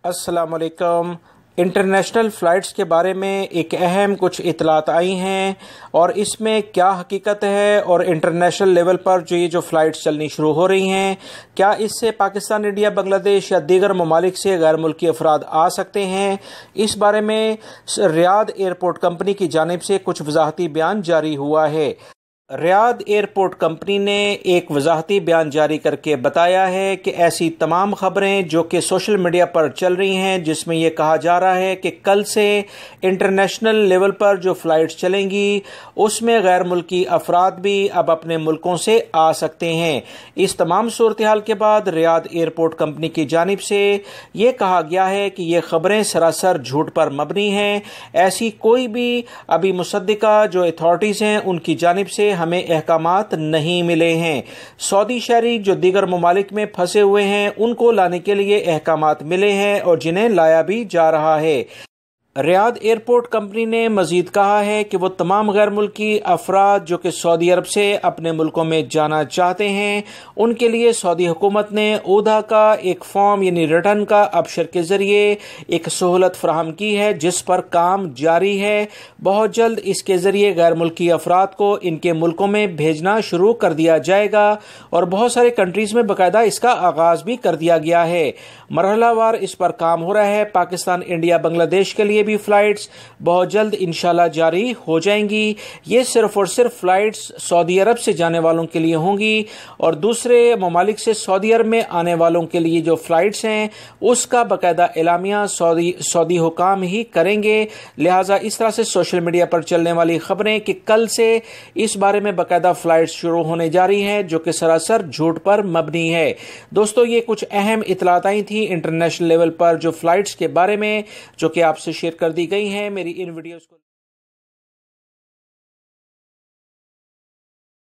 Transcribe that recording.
अस्सलाम वालेकुम। International flights के बारे में एक अहम कुछ इतलात आई हैं और इसमें क्या हकीकत है और इंटरनेशनल लेवल पर जो फ़्लाइट्स चलनी शुरू हो रही हैं, क्या इससे पाकिस्तान, इंडिया, बांग्लादेश या दीगर ममालिक से गैर मुल्की अफराद आ सकते हैं। इस बारे में रियाद एयरपोर्ट कंपनी की जानिब से कुछ वजाहती बयान जारी हुआ है। रियाद एयरपोर्ट कंपनी ने एक वजाहती बयान जारी करके बताया है कि ऐसी तमाम खबरें जो कि सोशल मीडिया पर चल रही हैं, जिसमें यह कहा जा रहा है कि कल से इंटरनेशनल लेवल पर जो फ़्लाइट्स चलेंगी उसमें गैर मुल्की अफराद भी अब अपने मुल्कों से आ सकते हैं। इस तमाम सूरत हाल के बाद रियाद एयरपोर्ट कंपनी की जानिब से ये कहा गया है कि ये खबरें सरासर झूठ पर मबनी हैं। ऐसी कोई भी अभी मुसद्दिका जो अथॉरिटीज़ हैं उनकी जानिब से हमें अहकामात नहीं मिले हैं। सऊदी शहरी जो दीगर ममालिक में फंसे हुए हैं उनको लाने के लिए अहकामात मिले हैं और जिन्हें लाया भी जा रहा है। रियाद एयरपोर्ट कंपनी ने मजीद कहा है कि वो तमाम गैर मुल्की अफराद जो कि सऊदी अरब से अपने मुल्कों में जाना चाहते हैं उनके लिए सऊदी हुकूमत ने ऊदा का एक फॉर्म यानी रिटर्न का अबशर के ज़रिए एक सहूलत फराहम की है, जिस पर काम जारी है। बहुत जल्द इसके ज़रिए गैर मुल्की अफराद को इनके मुल्कों में भेजना शुरू कर दिया जाएगा और बहुत सारे कंट्रीज़ में बाकायदा इसका आगाज़ भी कर दिया गया है। मरहलावार इस पर काम हो रहा है। पाकिस्तान, इंडिया, बांग्लादेश के लिए भी फ्लाइट्स बहुत जल्द इंशाल्लाह जारी हो जाएंगी। ये सिर्फ और सिर्फ फ्लाइट्स सऊदी अरब से जाने वालों के लिए होंगी और दूसरे ममालिक से सऊदी अरब में आने वालों के लिए जो फ्लाइट्स हैं उसका बाकायदा एलामिया सऊदी हुकाम ही करेंगे। लिहाजा इस तरह से सोशल मीडिया पर चलने वाली खबरें कि कल से इस बारे में बाकायदा फ्लाइट्स शुरू होने जा रही हैं जो कि सरासर झूठ पर मबनी है। दोस्तों, ये कुछ अहम इतलात आई थी इंटरनेशनल लेवल पर जो फ्लाइट्स के बारे में जो कि आपसे शेयर कर दी गई हैं। मेरी इन वीडियोस को